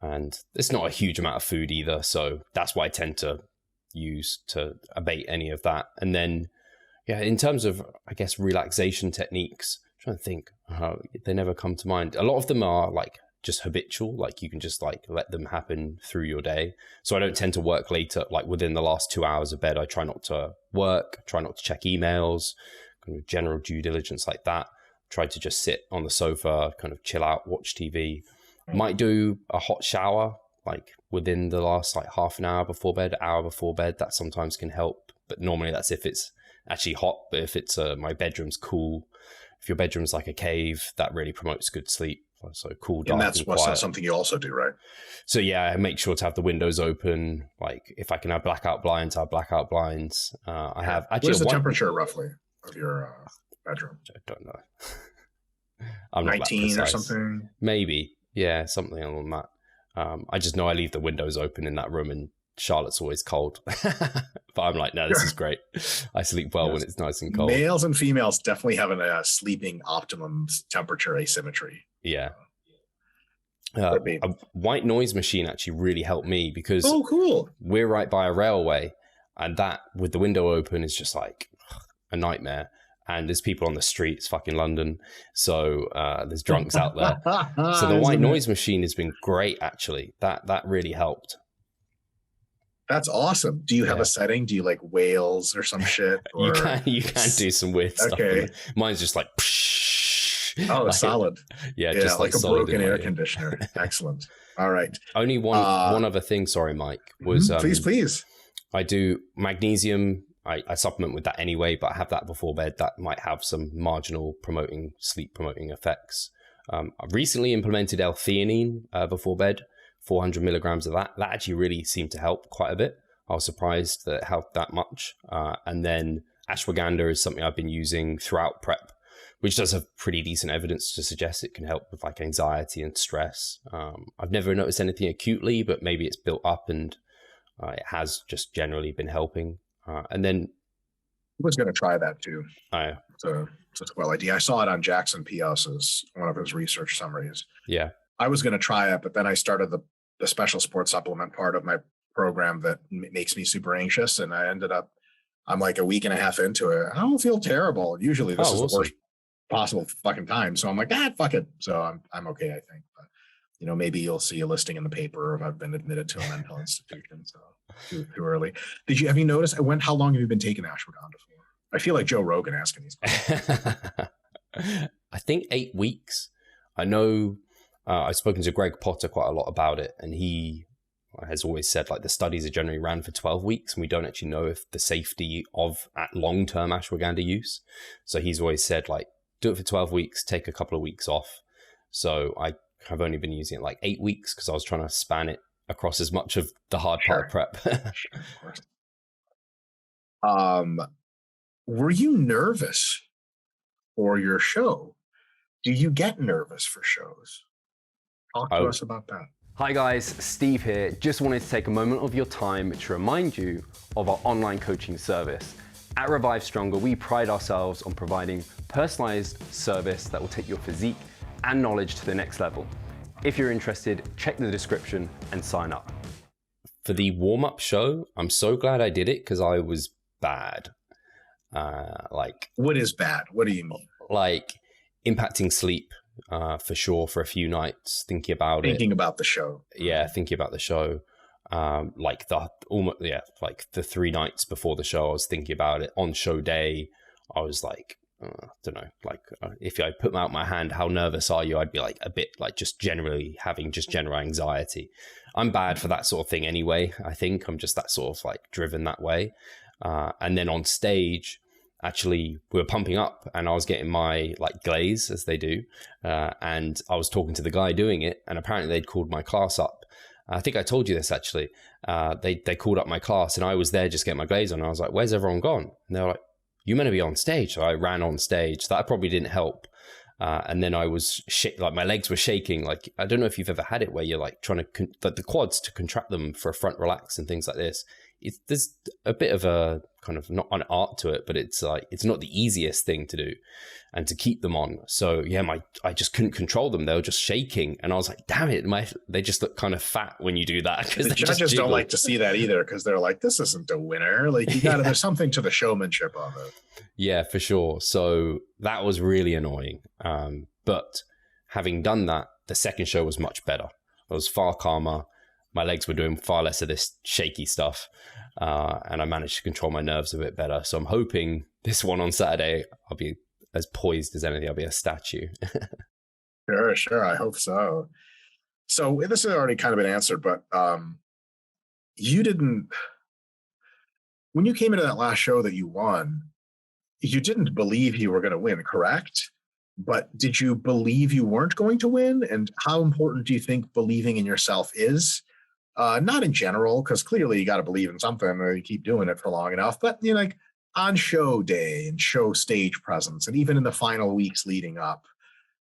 And it's not a huge amount of food either. So that's what I tend to use to abate any of that. And then, in terms of, I guess, relaxation techniques, I'm trying to think, they never come to mind. A lot of them are like just habitual, like you can just like let them happen through your day. So I don't tend to work later, like within the last 2 hours of bed. I try not to work, try not to check emails, kind of general due diligence like that. Try to just sit on the sofa, kind of chill out, watch TV. Might do a hot shower, like within the last like half an hour before bed, hour before bed. That sometimes can help. But normally that's if it's actually hot. But if it's my bedroom's cool, if your bedroom's like a cave, that really promotes good sleep. So cool, dark, and that's something you also do, right? So yeah, I make sure to have the windows open. Like if I can have blackout blinds, I have blackout blinds. I have actually. What is the temperature roughly of your bedroom? I don't know. I'm 19 or something. Maybe, yeah, something along that. I just know I leave the windows open in that room, and Charlotte's always cold. But I'm like, no, this is great. I sleep well when it's nice and cold. Males and females definitely have a sleeping optimum temperature asymmetry. Yeah. A white noise machine actually really helped me, because cool. We're right by a railway, and that with the window open is just like a nightmare. And there's people on the street. It's fucking London. So there's drunks out there. So the white noise machine has been great, actually. That really helped. That's awesome. Do you have a setting? Do you like whales or some shit? Or... you can do some weird stuff. Mine's just like... Oh, like, solid. Yeah, just like a broken air conditioner. Excellent. All right. Only one other thing, sorry, Mike, was... please. I do magnesium. I supplement with that anyway, but I have that before bed. That might have some marginal sleep promoting effects. I've recently implemented L-theanine before bed, 400 milligrams of that. That actually really seemed to help quite a bit. I was surprised that it helped that much. And then ashwagandha is something I've been using throughout prep, which does have pretty decent evidence to suggest it can help with like anxiety and stress. I've never noticed anything acutely, but maybe it's built up and it has just generally been helping. And then I was going to try that too. It's a well idea. I saw it on Jackson Pios's, one of his research summaries. Yeah. I was going to try it, but then I started the special sports supplement part of my program that makes me super anxious. And I ended up, I'm like a week and a half into it. I don't feel terrible. Usually this is the worst possible fucking time. So I'm like, fuck it. So I'm okay, I think. But, maybe you'll see a listing in the paper if I've been admitted to a mental institution. So too early. Have you noticed how long have you been taking ashwagandha for? I feel like Joe Rogan asking these questions. I think 8 weeks. I know I've spoken to Greg Potter quite a lot about it, and he has always said like the studies are generally ran for 12 weeks, and we don't actually know if the safety of long-term ashwagandha use. So he's always said like, do it for 12 weeks, take a couple of weeks off. So I have only been using it like 8 weeks because I was trying to span it across as much of the hard part of prep. Sure, of course. Were you nervous for your show? Do you get nervous for shows? Talk to us about that. Hi guys, Steve here. Just wanted to take a moment of your time to remind you of our online coaching service. At Revive Stronger, we pride ourselves on providing personalized service that will take your physique and knowledge to the next level. If you're interested, check the description and sign up. For the warm-up show, I'm so glad I did it because I was bad. What is bad? What do you mean? Like impacting sleep for sure for a few nights, thinking about the show. Yeah, thinking about the show. Like the 3 nights before the show, I was thinking about it. On show day, I was like, I don't know, like if I put out my hand, how nervous are you? I'd be like a bit like just generally having just general anxiety. I'm bad for that sort of thing anyway. I think I'm just that sort of like driven that way. And then on stage, actually we were pumping up and I was getting my like glaze as they do. And I was talking to the guy doing it, and apparently they'd called my class up. I think I told you this actually. They called up my class and I was there just getting my glaze on. And I was like, where's everyone gone? And they were like, you're meant to be on stage. So I ran on stage. That probably didn't help. And then I was like my legs were shaking. Like, I don't know if you've ever had it where you're like trying to like the quads to contract them for a front relax and things like this. There's a bit of a kind of not an art to it, but it's like it's not the easiest thing to do and to keep them on. So yeah, I just couldn't control them. They were just shaking, and I was like, damn it, they just look kind of fat when you do that. The judges don't like to see that either because they're like, this isn't a winner. Like there's something to the showmanship of it. Yeah, for sure. So that was really annoying. But having done that, the second show was much better. I was far calmer. My legs were doing far less of this shaky stuff. And I managed to control my nerves a bit better. So I'm hoping this one on Saturday, I'll be as poised as anything. I'll be a statue. Sure. I hope so. So this has already kind of been answered, but when you came into that last show that you won, you didn't believe you were going to win, correct? But did you believe you weren't going to win? And how important do you think believing in yourself is? Not in general, because clearly you got to believe in something or you keep doing it for long enough. But like on show day and show stage presence, and even in the final weeks leading up,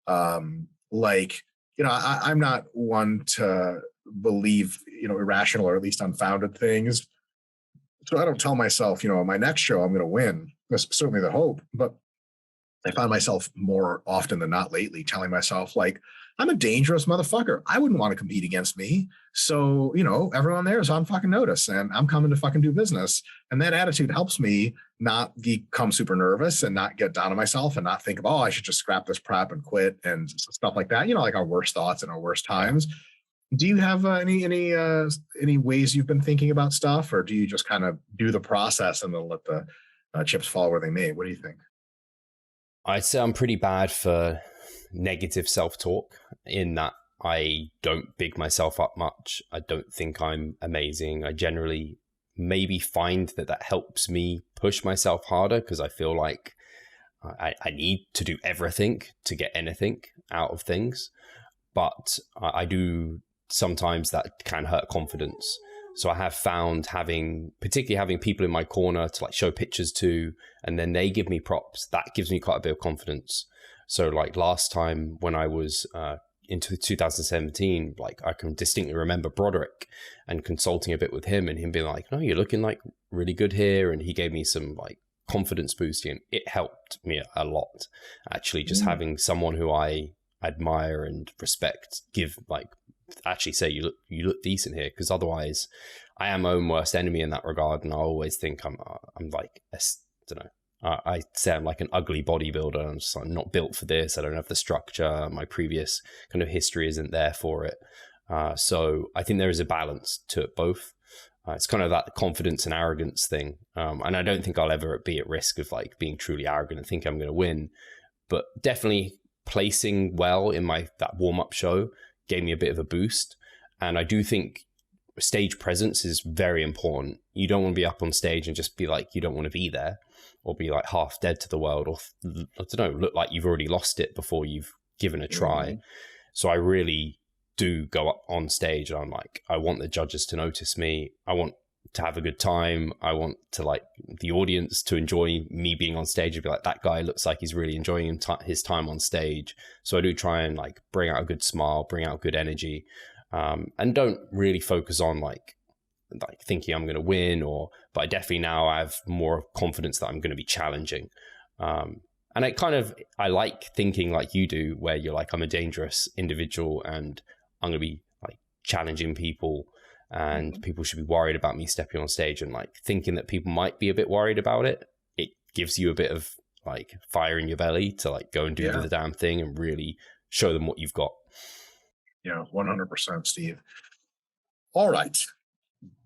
I'm not one to believe irrational or at least unfounded things. So I don't tell myself, my next show I'm going to win. That's certainly the hope, but I find myself more often than not lately telling myself like, I'm a dangerous motherfucker. I wouldn't want to compete against me. So, everyone there is on fucking notice and I'm coming to fucking do business. And that attitude helps me not become super nervous and not get down on myself and not think of, I should just scrap this prep and quit and stuff like that. Like our worst thoughts and our worst times. Do you have any ways you've been thinking about stuff, or do you just kind of do the process and then let the chips fall where they may? What do you think? I'd say I'm pretty bad for negative self-talk in that I don't big myself up much. I don't think I'm amazing. I generally maybe find that helps me push myself harder, because I feel like I need to do everything to get anything out of things. But I do sometimes that can hurt confidence. So I have found particularly having people in my corner to like show pictures to, and then they give me props, that gives me quite a bit of confidence. So like last time when I was into 2017, like I can distinctly remember Broderick and consulting a bit with him, and him being like, no, you're looking like really good here. And he gave me some like confidence boosting. It helped me a lot, actually, just having someone who I admire and respect actually say you look decent here, because otherwise I am my own worst enemy in that regard, and I always think I'm like, I don't know, I say I'm like an ugly bodybuilder. I'm just like, not built for this. I don't have the structure. My previous kind of history isn't there for it. So I think there is a balance to it both. It's kind of that confidence and arrogance thing, and I don't think I'll ever be at risk of like being truly arrogant and think I'm going to win, but definitely placing well in that warm-up show gave me a bit of a boost. And I do think stage presence is very important. You don't want to be up on stage and just be like, you don't want to be there, or be like half dead to the world, or I don't know, look like you've already lost it before you've given a try. So I really do go up on stage and I'm like, I want the judges to notice me. I want to have a good time. I want to like the audience to enjoy me being on stage and be like, that guy looks like he's really enjoying his time on stage. So I do try and like bring out a good smile, bring out good energy, and don't really focus on like thinking I'm going to win, but I definitely now have more confidence that I'm going to be challenging. And I like thinking like you do, where you're like, I'm a dangerous individual and I'm going to be like challenging people, and people should be worried about me stepping on stage, and like thinking that people might be a bit worried about it. It gives you a bit of like fire in your belly to like go and do the damn thing and really show them what you've got. Yeah, 100%, Steve. All right.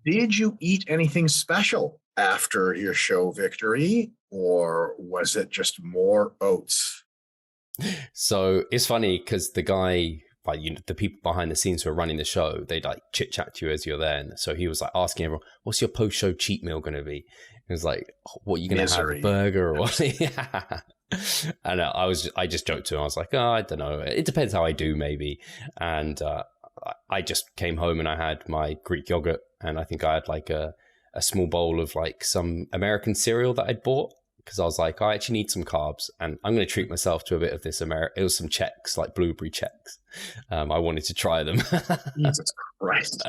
Did you eat anything special after your show victory, or was it just more oats? So it's funny because the guy, like, the people behind the scenes who are running the show, they like chit chat to you as you're there. And so he was like asking everyone, what's your post show cheat meal going to be? He was like, what, are you going to have, a burger or what? Yeah. And I just joked to him. I was like, oh, I don't know. It depends how I do, maybe. And I just came home and I had my Greek yogurt, and I think I had like a small bowl of like some American cereal that I'd bought, because I was like, I actually need some carbs and I'm going to treat myself to a bit of this it was some Chex, like blueberry Chex. I wanted to try them. Jesus Christ.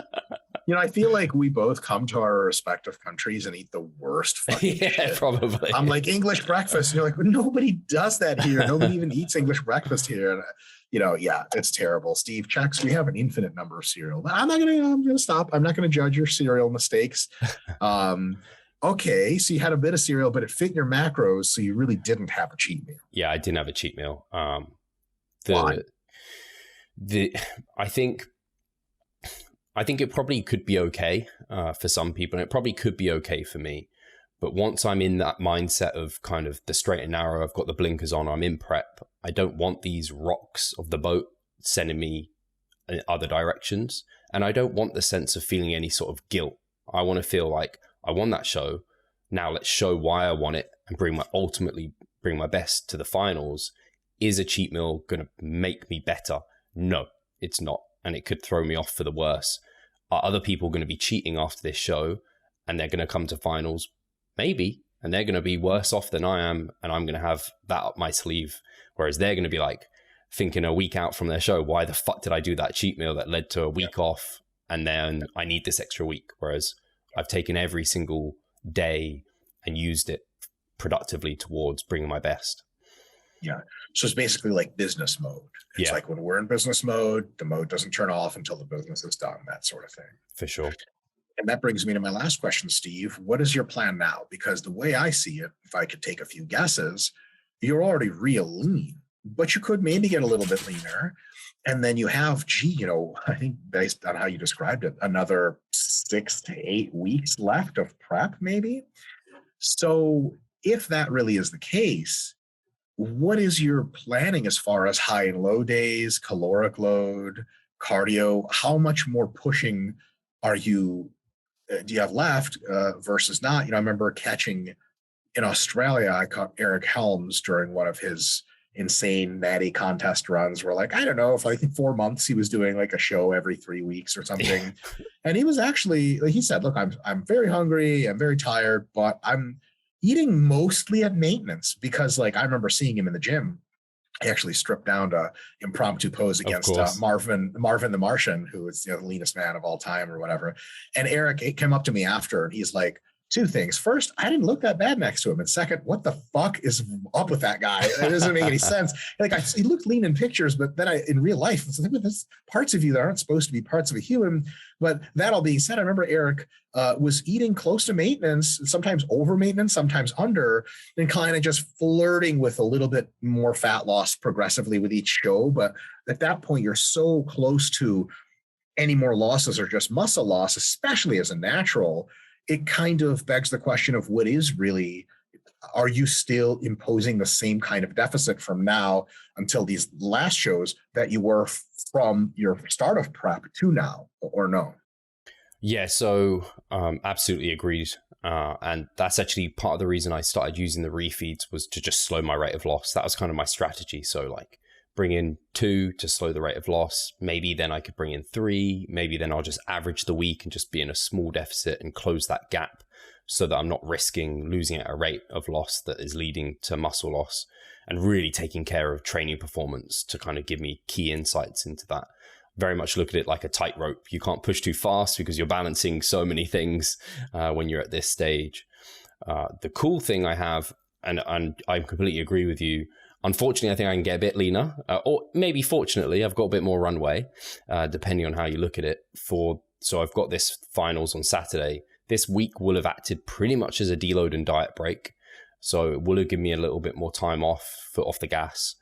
You know, I feel like we both come to our respective countries and eat the worst fucking shit. Probably. I'm like, English breakfast. And you're like, but nobody does that here. Nobody even eats English breakfast here. And, you know, yeah, it's terrible. Steve, Chex, we have an infinite number of cereal. I'm going to stop. I'm not going to judge your cereal mistakes. Okay, so you had a bit of cereal, but it fit your macros, so you really didn't have a cheat meal. Yeah, I didn't have a cheat meal. Why? I think it probably could be okay for some people, and it probably could be okay for me. But once I'm in that mindset of kind of the straight and narrow, I've got the blinkers on, I'm in prep, I don't want these rocks of the boat sending me in other directions. And I don't want the sense of feeling any sort of guilt. I want to feel like I won that show. Now let's show why I won it and ultimately bring my best to the finals. Is a cheat meal going to make me better? No, it's not. And it could throw me off for the worse. Are other people going to be cheating after this show and they're going to come to finals? Maybe. And they're going to be worse off than I am. And I'm going to have that up my sleeve. Whereas they're going to be like thinking a week out from their show, why the fuck did I do that cheat meal that led to a week off? And then I need this extra week. Whereas I've taken every single day and used it productively towards bringing my best. Yeah. So it's basically like business mode. It's like when we're in business mode, the mode doesn't turn off until the business is done, that sort of thing. For sure. And that brings me to my last question, Steve. What is your plan now? Because the way I see it, if I could take a few guesses, you're already real lean, but you could maybe get a little bit leaner. And then you have, I think based on how you described it, another 6 to 8 weeks left of prep, maybe. So if that really is the case, what is your planning as far as high and low days, caloric load, cardio? How much more pushing are you do you have left versus not? I remember catching in Australia, I caught Eric Helms during one of his insane natty contest runs where, like, I don't know, if I think 4 months he was doing like a show every 3 weeks or something. And he was actually, he said, look, I'm very hungry, I'm very tired, but I'm eating mostly at maintenance, because like I remember seeing him in the gym. He actually stripped down to impromptu pose against Marvin the Martian, who is the leanest man of all time or whatever. And Eric came up to me after, and he's like, 2 things. First, I didn't look that bad next to him. And second, what the fuck is up with that guy? It doesn't make any sense. Like, he looked lean in pictures, but then in real life, there's parts of you that aren't supposed to be parts of a human. But that all being said, I remember Eric was eating close to maintenance, sometimes over maintenance, sometimes under, and kind of just flirting with a little bit more fat loss progressively with each show. But at that point, you're so close to any more losses or just muscle loss, especially as a natural. It kind of begs the question of what is really, are you still imposing the same kind of deficit from now until these last shows that you were from your start of prep to now, or no? Yeah, so absolutely agreed. And that's actually part of the reason I started using the refeeds, was to just slow my rate of loss. That was kind of my strategy. So like, bring in 2 to slow the rate of loss. Maybe then I could bring in 3. Maybe then I'll just average the week and just be in a small deficit and close that gap, so that I'm not risking losing at a rate of loss that is leading to muscle loss, and really taking care of training performance to kind of give me key insights into that. Very much look at it like a tightrope. You can't push too fast because you're balancing so many things when you're at this stage. The cool thing I have, and I completely agree with you, unfortunately, I think I can get a bit leaner, or maybe fortunately, I've got a bit more runway, depending on how you look at it. So I've got this finals on Saturday. This week will have acted pretty much as a deload and diet break. So it will have given me a little bit more time off, foot off the gas.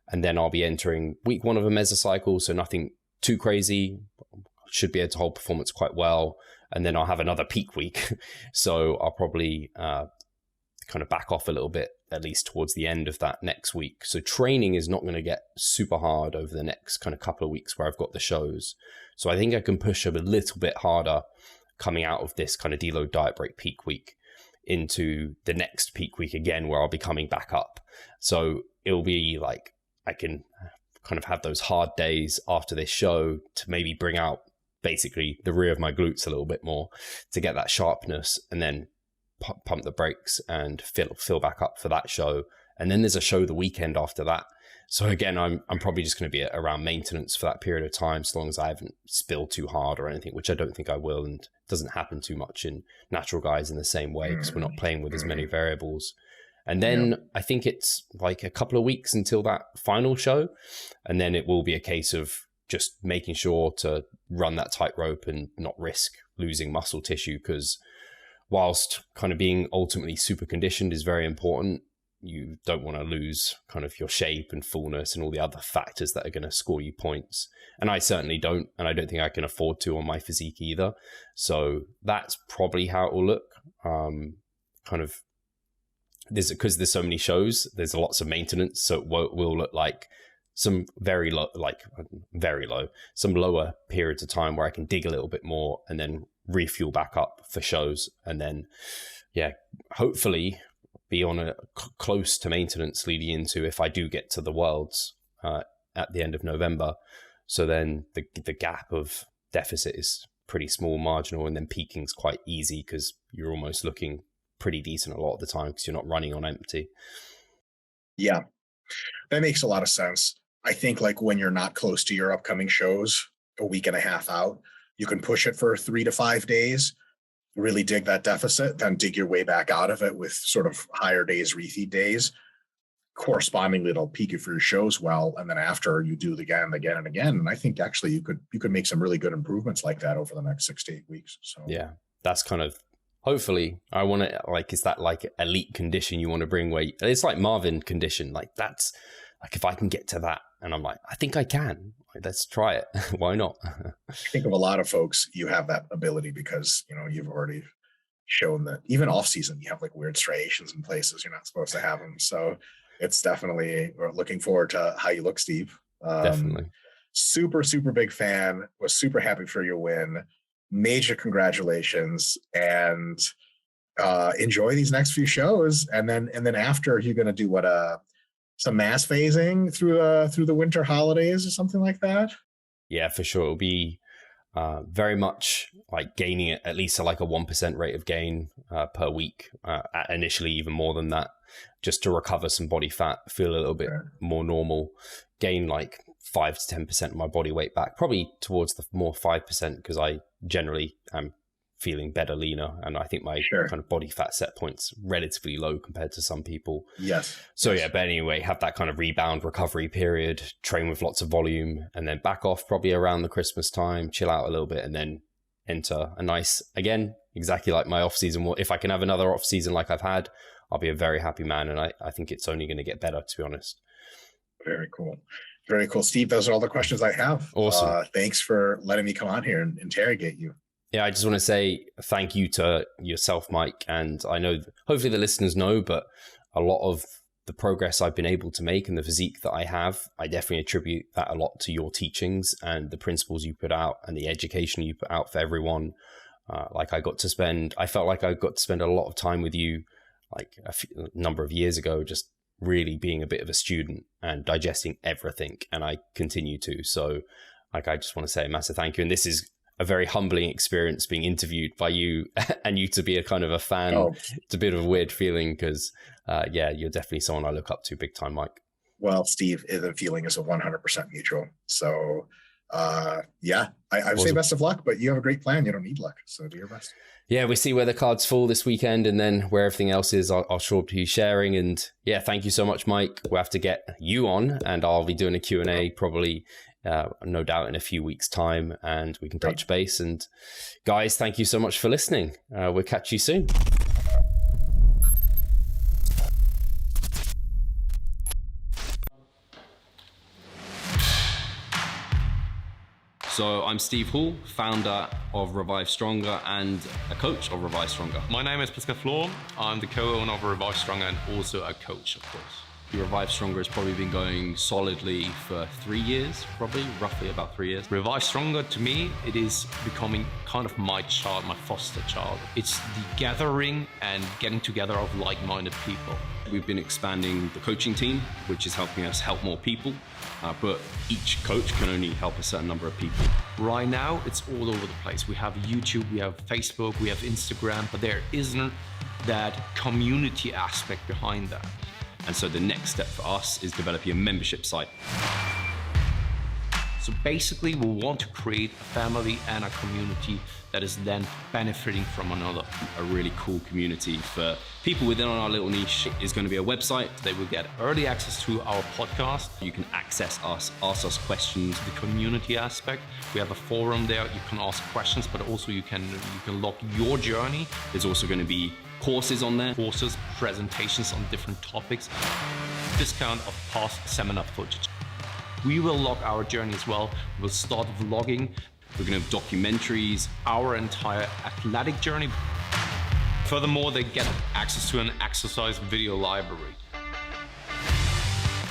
And then I'll be entering week 1 of a mesocycle, so nothing too crazy. Should be able to hold performance quite well. And then I'll have another peak week. So I'll probably kind of back off a little bit, at least towards the end of that next week. So training is not going to get super hard over the next kind of couple of weeks where I've got the shows. So I think I can push a little bit harder coming out of this kind of deload diet break peak week into the next peak week again, where I'll be coming back up. So it'll be like, I can kind of have those hard days after this show to maybe bring out basically the rear of my glutes a little bit more to get that sharpness, and then pump the brakes and fill back up for that show. And then there's a show the weekend after that. So again, I'm probably just going to be around maintenance for that period of time, so long as I haven't spilled too hard or anything, which I don't think I will, and doesn't happen too much in natural guys in the same way, because we're not playing with as many variables. And then I think it's like a couple of weeks until that final show. And then it will be a case of just making sure to run that tightrope and not risk losing muscle tissue, because whilst kind of being ultimately super conditioned is very important, you don't want to lose kind of your shape and fullness and all the other factors that are going to score you points. And I certainly don't, and I don't think I can afford to on my physique either. So that's probably how it will look. Kind of, because there's so many shows, there's lots of maintenance, so it will look like some very low, some lower periods of time where I can dig a little bit more and then refuel back up for shows, and then hopefully be on a close to maintenance leading into, if I do get to the Worlds at the end of November. So then the gap of deficit is pretty small, marginal, and then peaking's quite easy because you're almost looking pretty decent a lot of the time because you're not running on empty. Yeah, that makes a lot of sense. I think like when you're not close to your upcoming shows, a week and a half out, you can push it for 3 to 5 days, really dig that deficit, then dig your way back out of it with sort of higher days, refeed days. Correspondingly, it'll peak you for your shows well, and then after you do it again and again and again. And I think actually you could make some really good improvements like that over the next 6 to 8 weeks. So yeah, that's kind of, hopefully, I want to, like, is that like elite condition you want to bring where it's like Marvin condition? Like, that's like, if I can get to that, and I'm like, I think I can, like, let's try it. Why not? I think of a lot of folks, you have that ability because, you know, you've already shown that even off season, you have like weird striations in places you're not supposed to have them. So it's definitely, we're looking forward to how you look, Steve. Definitely. Super, super big fan. Was super happy for your win. major congratulations, and enjoy these next few shows. And then after, you're going to do what, some mass phasing through the winter holidays or something like that? Yeah, for sure. It'll be very much like gaining at least like a 1% rate of gain per week, initially even more than that, just to recover some body fat, feel a little bit more normal, gain like 5 to 10% of my body weight back, probably towards the more 5%, because I generally am feeling better, leaner, and I think my kind of body fat set point's relatively low compared to some people. Yes. So yeah, but anyway, have that kind of rebound recovery period, train with lots of volume, and then back off probably around the Christmas time, chill out a little bit, and then enter a nice, again, exactly like my off season. If I can have another off season like I've had, I'll be a very happy man, and I think it's only going to get better, to be honest. Very cool. Very cool. Steve, those are all the questions I have. Awesome. Thanks for letting me come on here and interrogate you. Yeah, I just want to say thank you to yourself, Mike. And I know, hopefully the listeners know, but a lot of the progress I've been able to make and the physique that I have, I definitely attribute that a lot to your teachings and the principles you put out and the education you put out for everyone. I felt like I got to spend a lot of time with you, like a number of years ago, just really being a bit of a student and digesting everything. And I continue to. So like, I just want to say a massive thank you. And this is a very humbling experience being interviewed by you, and you to be a kind of a fan. It's a bit of a weird feeling because, you're definitely someone I look up to big time, Mike. Well, Steve, the feeling is a 100% mutual. So, I would say best of luck, but you have a great plan. You don't need luck. So do your best. Yeah, we see where the cards fall this weekend, and then where everything else is, I'll sure be sharing. And yeah, thank you so much, Mike. We'll have to get you on, and I'll be doing a Q&A probably no doubt in a few weeks' time, and we can touch base. And guys, thank you so much for listening. We'll catch you soon. So I'm Steve Hall, founder of Revive Stronger and a coach of Revive Stronger. My name is Pascal Flor. I'm the co-owner of Revive Stronger and also a coach, of course. Revive Stronger has probably been going solidly for 3 years, roughly about 3 years. Revive Stronger, to me, it is becoming kind of my child, my foster child. It's the gathering and getting together of like-minded people. We've been expanding the coaching team, which is helping us help more people, but each coach can only help a certain number of people. Right now, it's all over the place. We have YouTube, we have Facebook, we have Instagram, but there isn't that community aspect behind that. And so the next step for us is developing a membership site. So basically, we want to create a family and a community that is then benefiting from another. A really cool community for people within our little niche is going to be a website. They will get early access to our podcast. You can access us, ask us questions. The community aspect, we have a forum there. You can ask questions, but also you can log your journey. There's also going to be courses on there. Courses, presentations on different topics. Discount of past seminar footage. We will log our journey as well. We'll start vlogging. We're going to have documentaries. Our entire athletic journey. Furthermore, they get access to an exercise video library.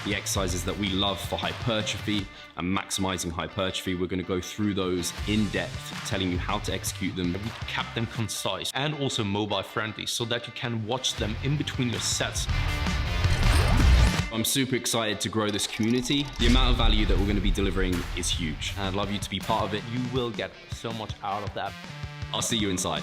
The exercises that we love for hypertrophy and maximizing hypertrophy, we're going to go through those in depth, telling you how to execute them. We kept them concise and also mobile friendly so that you can watch them in between your sets. I'm super excited to grow this community. The amount of value that we're going to be delivering is huge. And I'd love you to be part of it. You will get so much out of that. I'll see you inside.